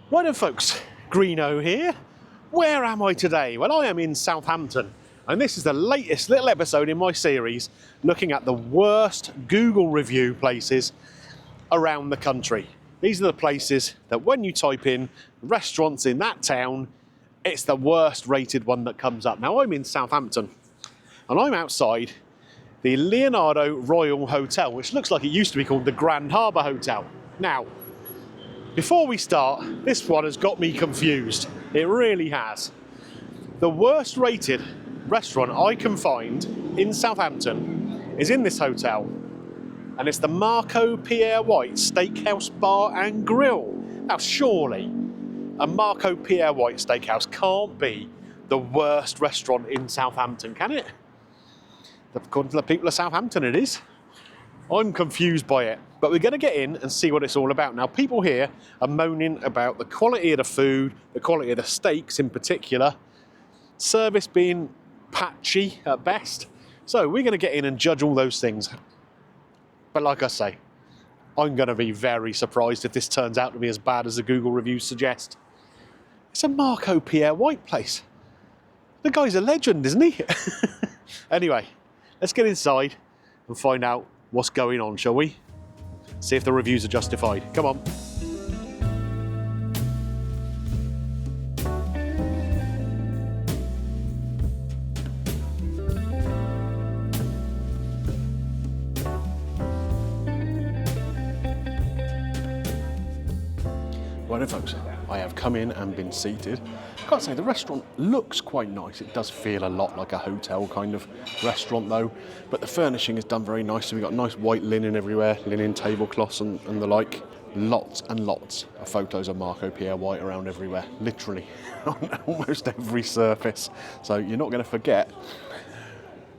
Right then folks, Greeno here. Where am I today? Well, I am in Southampton, and this is the latest little episode in my series looking at the worst Google review places around the country. These are the places that when you type in restaurants in that town, it's the worst rated one that comes up. Now I'm in Southampton, and I'm outside the Leonardo Royal Hotel, which looks like it used to be called the Grand Harbour Hotel. Now, before we start, this one has got me confused. It really has. The worst rated restaurant I can find in Southampton is in this hotel, and it's the Marco Pierre White Steakhouse Bar and Grill. Now surely a Marco Pierre White Steakhouse can't be the worst restaurant in Southampton, can it? According to the people of Southampton it is. I'm confused by it, but we're going to get in and see what it's all about. Now, people here are moaning about the quality of the food, the quality of the steaks in particular, service being patchy at best. So we're going to get in and judge all those things. But like I say, I'm going to be very surprised if this turns out to be as bad as the Google reviews suggest. It's a Marco Pierre White place. The guy's a legend, isn't he? Anyway, let's get inside and find out what's going on, shall we? See if the reviews are justified. Come on. Right then folks, I have come in and been seated. I can't say the restaurant looks quite nice. It does feel a lot like a hotel kind of restaurant though, but the furnishing is done very nicely. We've got nice white linen everywhere, linen tablecloths and the like. Lots and lots of photos of Marco Pierre White around everywhere, literally on almost every surface. So you're not going to forget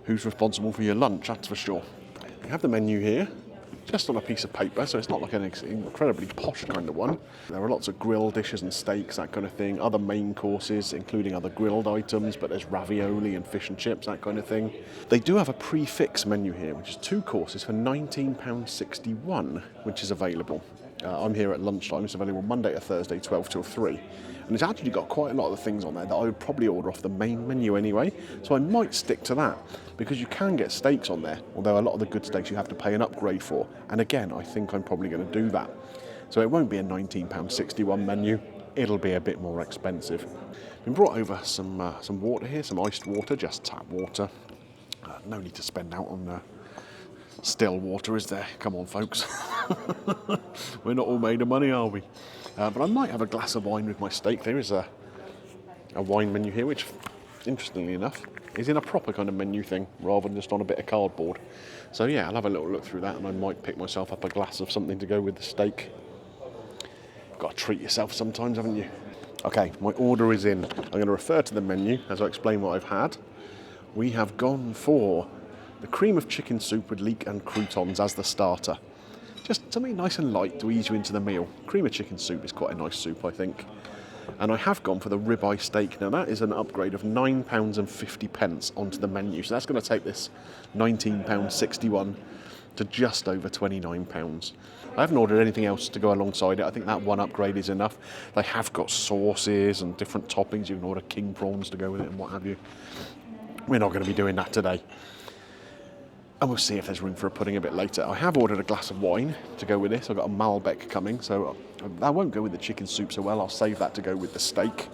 who's responsible for your lunch, that's for sure. We have the menu here, just on a piece of paper, so it's not like an incredibly posh kind of one. There are lots of grilled dishes and steaks, that kind of thing, other main courses, including other grilled items, but there's ravioli and fish and chips, that kind of thing. They do have a prix menu here, which is 2 courses for £19.61, which is available. I'm here at lunchtime. It's available Monday to Thursday, 12 till 3. And it's actually got quite a lot of the things on there that I would probably order off the main menu anyway, so I might stick to that, because you can get steaks on there, although a lot of the good steaks you have to pay an upgrade for. And again, I think I'm probably going to do that. So it won't be a £19.61 menu, it'll be a bit more expensive. Been brought over some water here, some iced water, just tap water. No need to spend out on still water, is there? Come on, folks. We're not all made of money, are we? But I might have a glass of wine with my steak. There is a wine menu here, which, interestingly enough, is in a proper kind of menu thing, rather than just on a bit of cardboard. So yeah, I'll have a little look through that, and I might pick myself up a glass of something to go with the steak. Got to treat yourself sometimes, haven't you? Okay, my order is in. I'm going to refer to the menu as I explain what I've had. We have gone for the cream of chicken soup with leek and croutons as the starter. Just something nice and light to ease you into the meal. Cream of chicken soup is quite a nice soup, I think. And I have gone for the ribeye steak. Now that is an upgrade of £9.50 onto the menu. So that's going to take this £19.61 to just over £29. I haven't ordered anything else to go alongside it. I think that one upgrade is enough. They have got sauces and different toppings. You can order king prawns to go with it and what have you. We're not going to be doing that today. And we'll see if there's room for a pudding a bit later. I have ordered a glass of wine to go with this. I've got a Malbec coming, so that won't go with the chicken soup so well. I'll save that to go with the steak.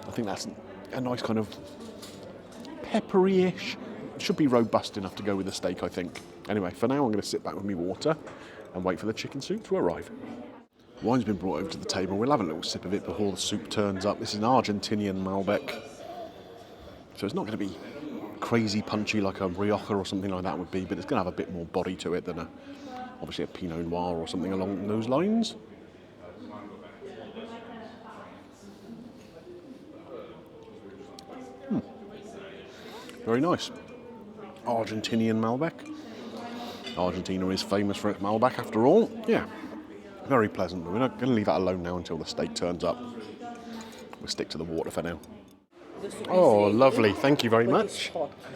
I think that's a nice kind of peppery-ish. It should be robust enough to go with the steak, I think. Anyway, for now I'm going to sit back with me water and wait for the chicken soup to arrive. Wine's been brought over to the table. We'll have a little sip of it before the soup turns up. This is an Argentinian Malbec, so it's not going to be crazy punchy like a Rioja or something like that would be, but it's going to have a bit more body to it than obviously a Pinot Noir or something along those lines. Very nice. Argentinian Malbec. Argentina is famous for its Malbec after all. Yeah, very pleasant, but we're not going to leave that alone now until the steak turns up. We'll stick to the water for now. Oh, lovely. Thank you very much.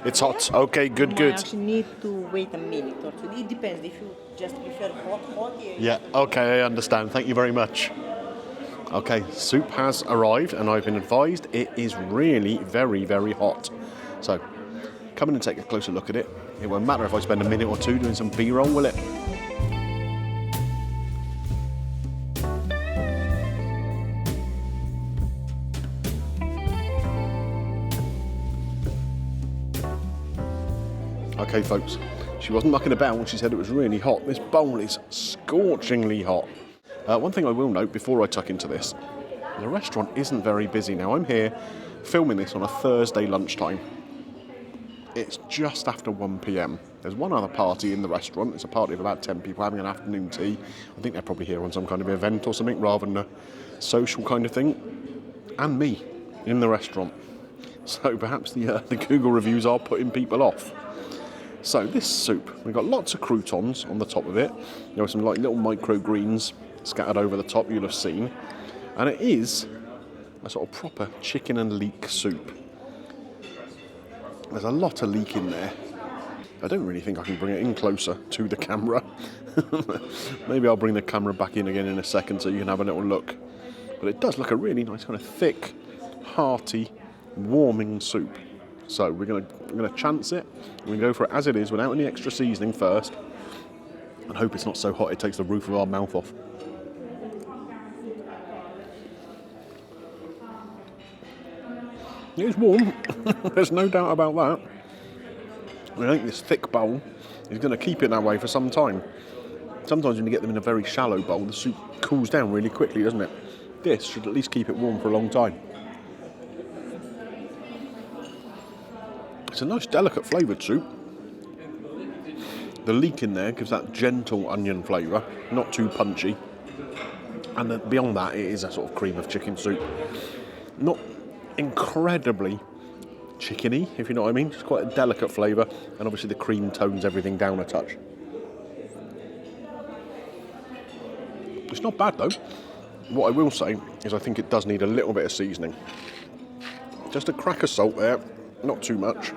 It's hot. Okay, good, good. You actually need to wait a minute or two. It depends if you just prefer hot. Yeah, okay, I understand. Thank you very much. Okay, soup has arrived and I've been advised it is really very, very hot. So, come in and take a closer look at it. It won't matter if I spend a minute or two doing some B-roll, will it? Okay, folks, she wasn't mucking about when she said it was really hot. This bowl is scorchingly hot. One thing I will note before I tuck into this, the restaurant isn't very busy now. I'm here filming this on a Thursday lunchtime. It's just after 1 p.m. There's one other party in the restaurant. It's a party of about 10 people having an afternoon tea. I think they're probably here on some kind of event or something rather than a social kind of thing. And me in the restaurant. So perhaps the Google reviews are putting people off. So this soup, we've got lots of croutons on the top of it. There are some like little microgreens scattered over the top you'll have seen. And it is a sort of proper chicken and leek soup. There's a lot of leek in there. I don't really think I can bring it in closer to the camera. Maybe I'll bring the camera back in again in a second so you can have a little look. But it does look a really nice kind of thick, hearty, warming soup. So we're gonna chance it. We're gonna go for it as it is without any extra seasoning first, and hope it's not so hot it takes the roof of our mouth off. It's warm. There's no doubt about that. I think this thick bowl is going to keep it that way for some time. Sometimes when you get them in a very shallow bowl, the soup cools down really quickly, doesn't it? This should at least keep it warm for a long time. It's a nice, delicate flavoured soup. The leek in there gives that gentle onion flavour, not too punchy. And then beyond that, it is a sort of cream of chicken soup. Not incredibly chickeny, if you know what I mean. Just quite a delicate flavour, and obviously the cream tones everything down a touch. It's not bad though. What I will say is I think it does need a little bit of seasoning. Just a crack of salt there, not too much,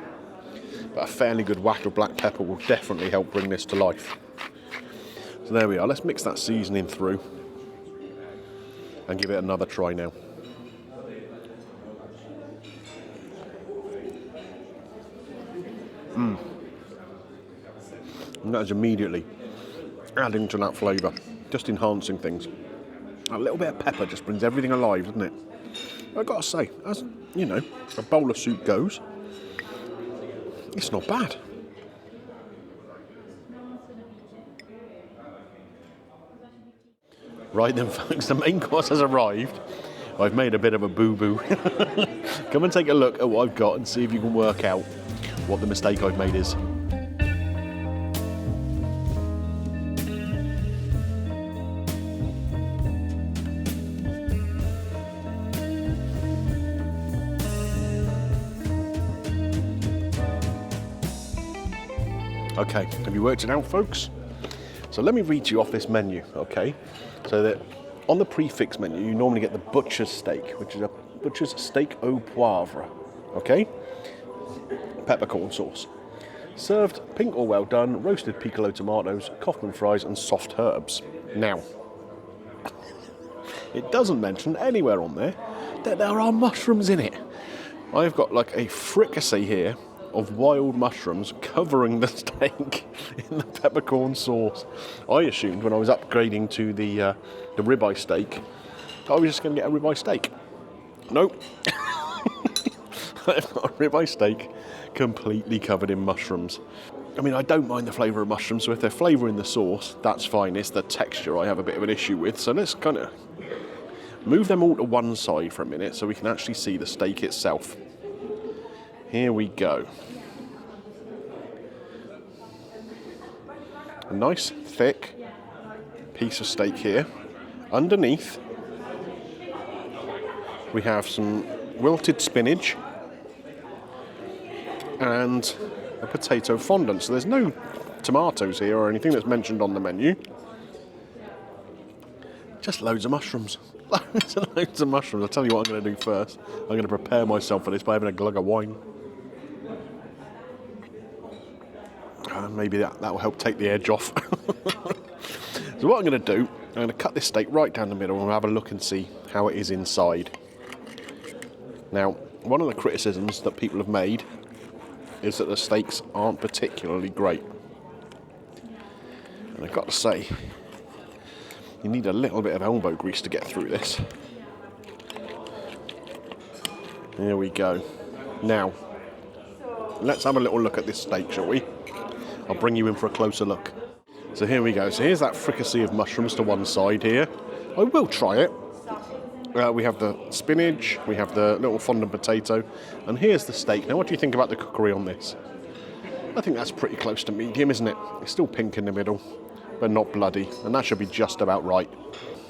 but a fairly good whack of black pepper will definitely help bring this to life. So there we are. Let's mix that seasoning through and give it another try now. And that is immediately adding to that flavour, just enhancing things. A little bit of pepper just brings everything alive, doesn't it? I've got to say, as you know, a bowl of soup goes, it's not bad. Right then, folks, the main course has arrived. I've made a bit of a boo-boo. Come and take a look at what I've got and see if you can work out what the mistake I've made is. Okay, have you worked it out, folks? So let me read to you off this menu, okay? So that on the prefix menu, you normally get the butcher's steak, which is a butcher's steak au poivre, okay? Peppercorn sauce. Served pink or well done, roasted piccolo tomatoes, Kaufman fries and soft herbs. Now, it doesn't mention anywhere on there that there are mushrooms in it. I've got like a fricassee here of wild mushrooms covering the steak in the peppercorn sauce. I assumed when I was upgrading to the ribeye steak, I was just going to get a ribeye steak. Nope. I've got a ribeye steak completely covered in mushrooms. I mean, I don't mind the flavour of mushrooms, so if they're flavouring the sauce, that's fine. It's the texture I have a bit of an issue with. So let's kind of move them all to one side for a minute so we can actually see the steak itself. Here we go. A nice, thick piece of steak here. Underneath, we have some wilted spinach and a potato fondant. So there's no tomatoes here or anything that's mentioned on the menu. Just loads of mushrooms. Loads and loads of mushrooms. I'll tell you what I'm going to do first. I'm going to prepare myself for this by having a glug of wine. Maybe that will help take the edge off. So what I'm going to do I'm going to cut this steak right down the middle and we'll have a look and see how it is inside. Now, one of the criticisms that people have made is that the steaks aren't particularly great. And I've got to say, you need a little bit of elbow grease to get through this. There we go. Now, let's have a little look at this steak, shall we? I'll bring you in for a closer look. So here we go. So here's that fricassee of mushrooms to one side here. I will try it. We have the spinach, we have the little fondant potato, and here's the steak. Now, what do you think about the cookery on this? I think that's pretty close to medium, isn't it? It's still pink in the middle, but not bloody, and that should be just about right.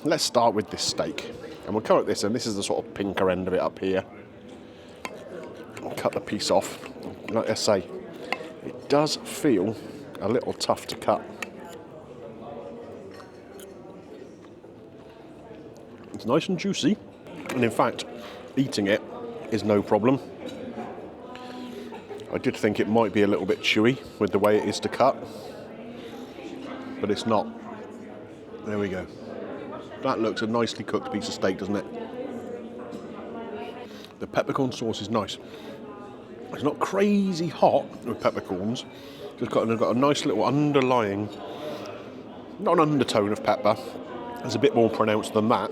Let's start with this steak, and we'll cut at this, and this is the sort of pinker end of it up here. I'll cut the piece off. Like I say, it does feel a little tough to cut. It's nice and juicy, and in fact, eating it is no problem. I did think it might be a little bit chewy with the way it is to cut, but it's not. There we go. That looks a nicely cooked piece of steak, doesn't it? The peppercorn sauce is nice. It's not crazy hot with peppercorns. It's got a nice little underlying, not an undertone of pepper. It's a bit more pronounced than that,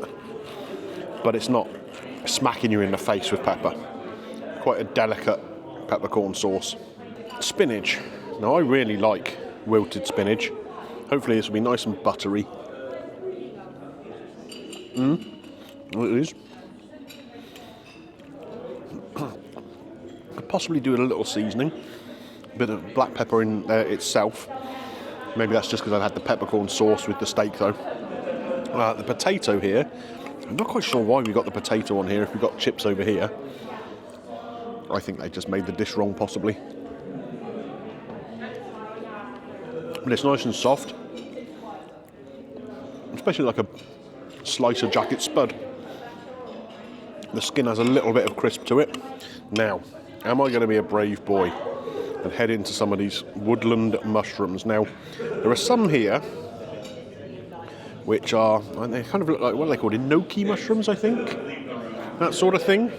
but it's not smacking you in the face with pepper. Quite a delicate peppercorn sauce. Spinach. Now, I really like wilted spinach. Hopefully this will be nice and buttery. It is. Could possibly do with a little seasoning. A bit of black pepper in there itself. Maybe that's just because I've had the peppercorn sauce with the steak though. The potato here, I'm not quite sure why we got the potato on here if we've got chips over here. I think they just made the dish wrong possibly. But it's nice and soft. Especially like a slice of jacket spud. The skin has a little bit of crisp to it. Now, am I going to be a brave boy and head into some of these woodland mushrooms? Now, there are some here which are, they kind of look like, what are they called? Enoki mushrooms, I think? That sort of thing.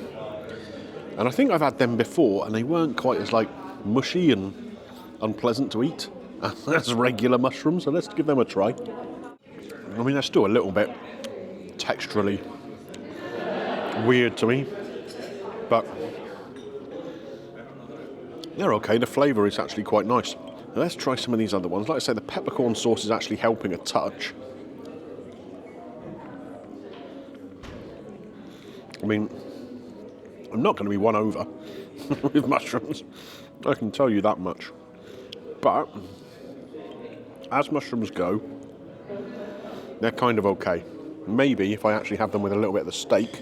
And I think I've had them before, and they weren't quite as, like, mushy and unpleasant to eat as regular mushrooms, so let's give them a try. I mean, they're still a little bit texturally weird to me, but they're okay. The flavour is actually quite nice. Now let's try some of these other ones. Like I say, the peppercorn sauce is actually helping a touch. I mean, I'm not going to be won over with mushrooms, I can tell you that much. But as mushrooms go, they're kind of okay. Maybe if I actually have them with a little bit of the steak,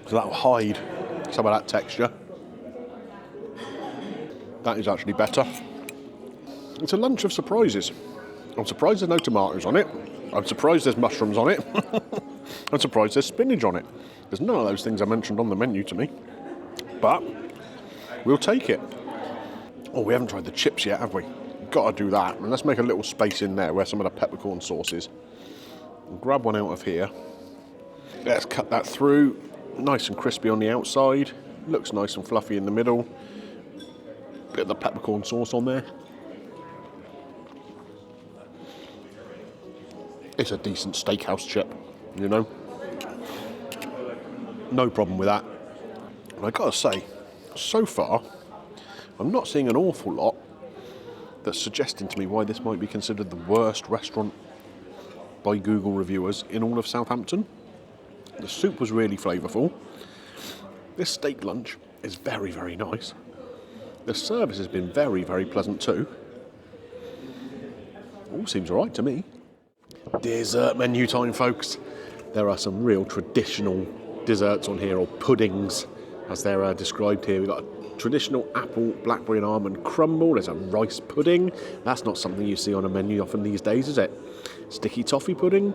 so that'll hide some of that texture. That is actually better. It's a lunch of surprises. I'm surprised there's no tomatoes on it. I'm surprised there's mushrooms on it. I'm surprised there's spinach on it. There's none of those things I mentioned on the menu to me. But we'll take it. Oh, we haven't tried the chips yet, have we? Got to do that. And let's make a little space in there where some of the peppercorn sauce is. I'll grab one out of here. Let's cut that through. Nice and crispy on the outside. Looks nice and fluffy in the middle. Bit of the peppercorn sauce on there. It's a decent steakhouse chip, you know. No problem with that. And I gotta say, so far, I'm not seeing an awful lot that's suggesting to me why this might be considered the worst restaurant by Google reviewers in all of Southampton. The soup was really flavourful. This steak lunch is very, very nice. The service has been very, very pleasant too. All seems alright to me. Dessert menu time, folks. There are some real traditional desserts on here, or puddings, as they're described here. We've got a traditional apple, blackberry and almond crumble. There's a rice pudding. That's not something you see on a menu often these days, is it? Sticky toffee pudding.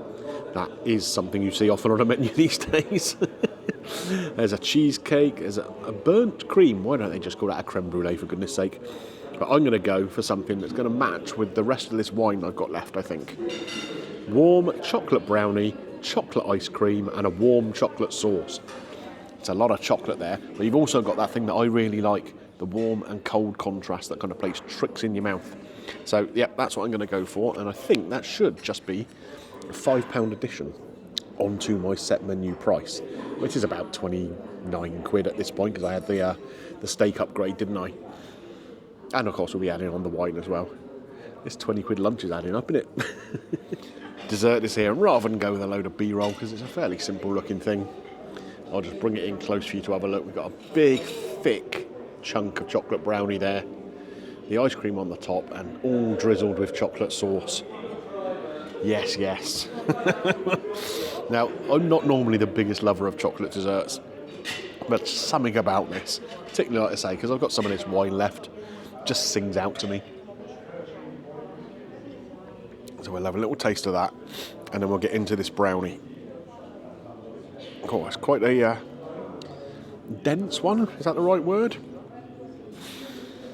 That is something you see often on a menu these days. There's a cheesecake. There's a burnt cream. Why don't they just call that a creme brulee, for goodness sake? But I'm going to go for something that's going to match with the rest of this wine I've got left, I think. warm chocolate brownie, chocolate ice cream, and a warm chocolate sauce. It's a lot of chocolate there, but you've also got that thing that I really like, the warm and cold contrast that kind of plays tricks in your mouth. So, yeah, that's what I'm going to go for, and I think that should just be a £5 addition onto my set menu price, which is about 29 quid at this point, because I had the steak upgrade, didn't I? And of course we'll be adding on the wine as well. This 20 quid lunch is adding up, isn't it? Dessert is here, and rather than go with a load of B-roll, because it's a fairly simple looking thing, I'll just bring it in close for you to have a look. We've got a big, thick chunk of chocolate brownie there, the ice cream on the top, and all drizzled with chocolate sauce. Yes, yes. Now, I'm not normally the biggest lover of chocolate desserts, but something about this, particularly like I say, because I've got some of this wine left, just sings out to me. So we'll have a little taste of that, and then we'll get into this brownie. Oh, it's quite a dense one, is that the right word?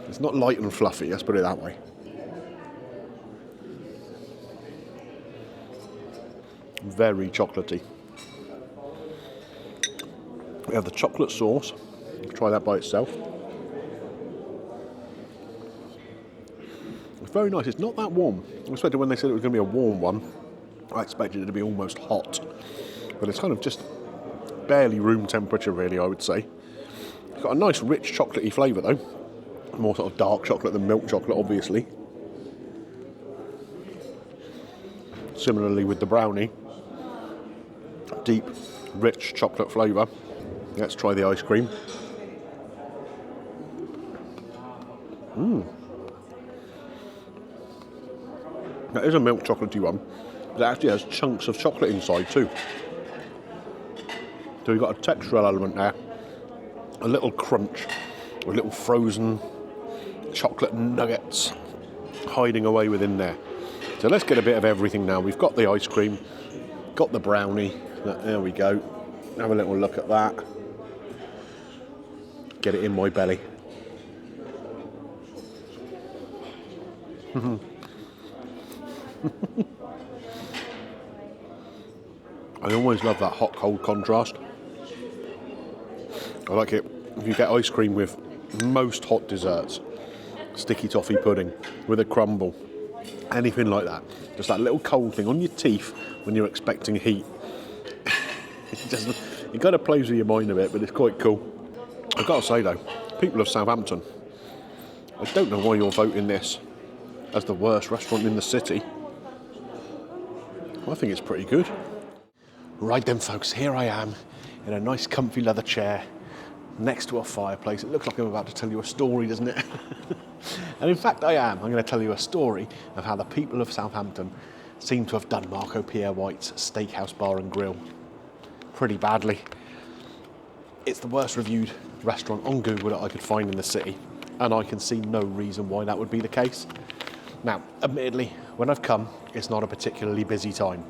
It's not light and fluffy, let's put it that way. Very chocolatey. We have the chocolate sauce. Let's try that by itself. It's very nice. It's not that warm. I expected when they said it was going to be a warm one, I expected it to be almost hot. But it's kind of just barely room temperature, really, I would say. It's got a nice, rich, chocolatey flavour, though. More sort of dark chocolate than milk chocolate, obviously. Similarly with the brownie. Deep, rich chocolate flavour. Let's try the ice cream. That is a milk chocolatey one, but it actually has chunks of chocolate inside too. So you've got a textural element there, a little crunch, with little frozen chocolate nuggets hiding away within there. So let's get a bit of everything now. We've got the ice cream, got the brownie. There we go. Have a little look at that. Get it in my belly. I always love that hot-cold contrast. I like it if you get ice cream with most hot desserts. Sticky toffee pudding with a crumble. Anything like that. Just that little cold thing on your teeth when you're expecting heat. It kind of plays with your mind a bit, but it's quite cool. I've got to say though, people of Southampton, I don't know why you're voting this as the worst restaurant in the city. I think it's pretty good. Right then folks, here I am in a nice comfy leather chair next to a fireplace. It looks like I'm about to tell you a story, doesn't it? And in fact I am. I'm going to tell you a story of how the people of Southampton seem to have done Marco Pierre White's Steakhouse Bar and Grill pretty badly. It's the worst reviewed restaurant on Google that I could find in the city, and I can see no reason why that would be the case. Now, admittedly, when I've come, it's not a particularly busy time.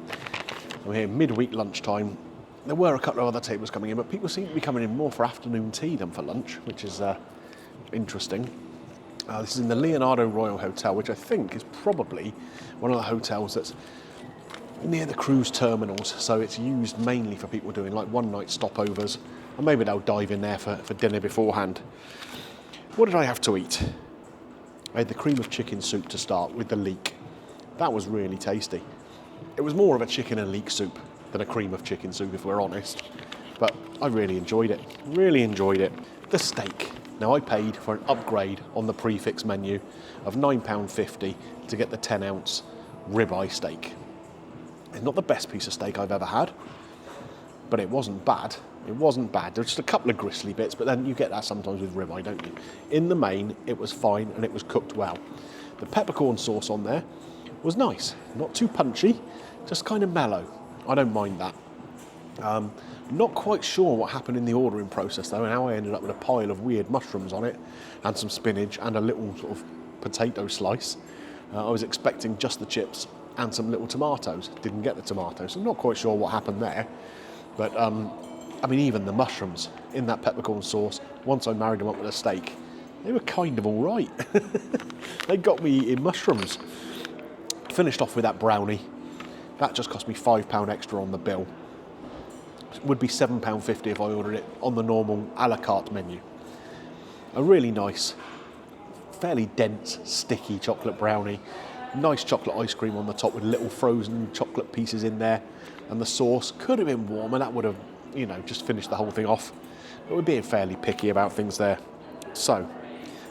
I'm here midweek lunchtime. There were a couple of other tables coming in, but people seem to be coming in more for afternoon tea than for lunch, which is interesting. This is in the Leonardo Royal Hotel, which I think is probably one of the hotels that's near the cruise terminals, so it's used mainly for people doing like one-night stopovers, and maybe they'll dive in there for dinner beforehand. What did I have to eat? I had the cream of chicken soup to start with the leek. That was really tasty. It was more of a chicken and leek soup than a cream of chicken soup, if we're honest, but I really enjoyed it. Really enjoyed it. The steak. Now I paid for an upgrade on the prefix menu of £9.50 to get the 10-ounce ribeye steak. It's not the best piece of steak I've ever had, but it wasn't bad. It wasn't bad. There were just a couple of gristly bits, but then you get that sometimes with ribeye, don't you? In the main, it was fine and it was cooked well. The peppercorn sauce on there was nice. Not too punchy, just kind of mellow. I don't mind that. Not quite sure what happened in the ordering process though, and how I ended up with a pile of weird mushrooms on it, and some spinach, and a little sort of potato slice. I was expecting just the chips and some little tomatoes. Didn't get the tomatoes, so I'm not quite sure what happened there. But I mean, even the mushrooms in that peppercorn sauce, once I married them up with a steak, they were kind of all right. They got me eating mushrooms. Finished off with that brownie. That just cost me £5 extra on the bill. It would be £7.50 if I ordered it on the normal a la carte menu. A really nice, fairly dense, sticky chocolate brownie. Nice chocolate ice cream on the top with little frozen chocolate pieces in there. And the sauce could have been warmer. That would have, you know, just finished the whole thing off. But we're being fairly picky about things there. So,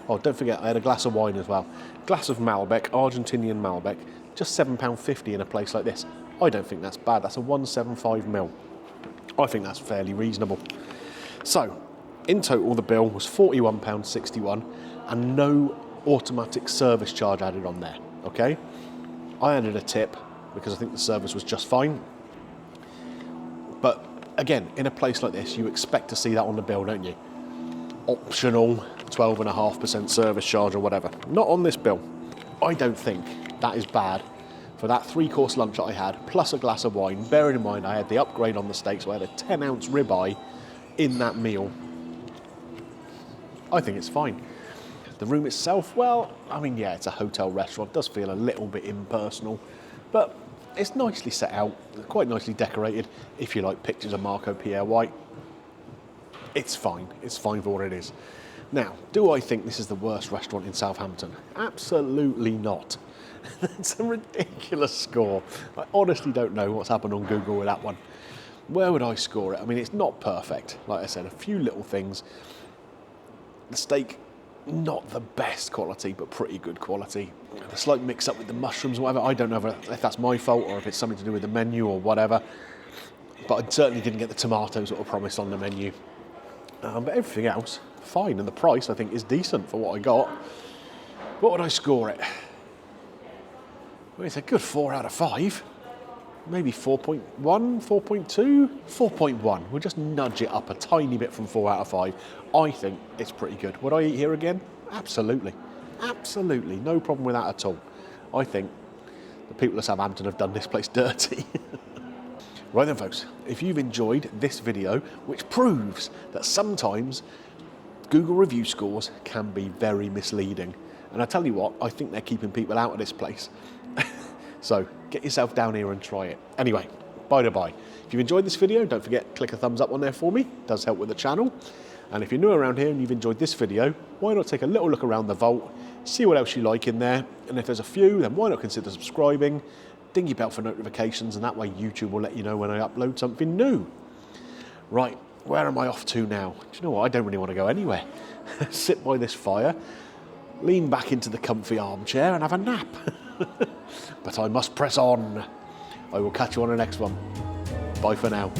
oh, don't forget, I had a glass of wine as well. Glass of Malbec, Argentinian Malbec, just £7.50 in a place like this. I don't think that's bad. That's a 175ml. I think that's fairly reasonable. So, in total, the bill was £41.61 and no automatic service charge added on there, okay? I added a tip because I think the service was just fine. But again, in a place like this, you expect to see that on the bill, don't you? Optional 12.5% service charge or whatever. Not on this bill. I don't think that is bad for that 3-course lunch that I had, plus a glass of wine. Bearing in mind I had the upgrade on the steak, so I had a 10-ounce ribeye in that meal. I think it's fine. The room itself, well, I mean, yeah, it's a hotel restaurant. It does feel a little bit impersonal, but it's nicely set out, quite nicely decorated. If you like pictures of Marco Pierre White, it's fine. It's fine for what it is. Now, do I think this is the worst restaurant in Southampton? Absolutely not. It's a ridiculous score. I honestly don't know what's happened on Google with that one. Where would I score it? I mean, it's not perfect. Like I said, a few little things. The steak, not the best quality, but pretty good quality. The slight mix up with the mushrooms or whatever, I don't know if that's my fault or if it's something to do with the menu or whatever. But I certainly didn't get the tomatoes that were promised on the menu. But everything else, fine. And the price, I think, is decent for what I got. What would I score it? Well, it's a good 4 out of 5. Maybe 4.1, 4.2, 4.1. We'll just nudge it up a tiny bit from 4 out of 5. I think it's pretty good. Would I eat here again? Absolutely. Absolutely. No problem with that at all. I think the people of Southampton have done this place dirty. Right then, folks, if you've enjoyed this video, which proves that sometimes Google review scores can be very misleading. And I tell you what, I think they're keeping people out of this place. So get yourself down here and try it. Anyway, by the by, if you've enjoyed this video, don't forget, click a thumbs up on there for me. It does help with the channel. And if you're new around here and you've enjoyed this video, why not take a little look around the vault, see what else you like in there. And if there's a few, then why not consider subscribing, ding your bell for notifications, and that way YouTube will let you know when I upload something new. Right, where am I off to now? Do you know what? I don't really want to go anywhere. Sit by this fire, lean back into the comfy armchair and have a nap. But I must press on. I will catch you on the next one. Bye for now.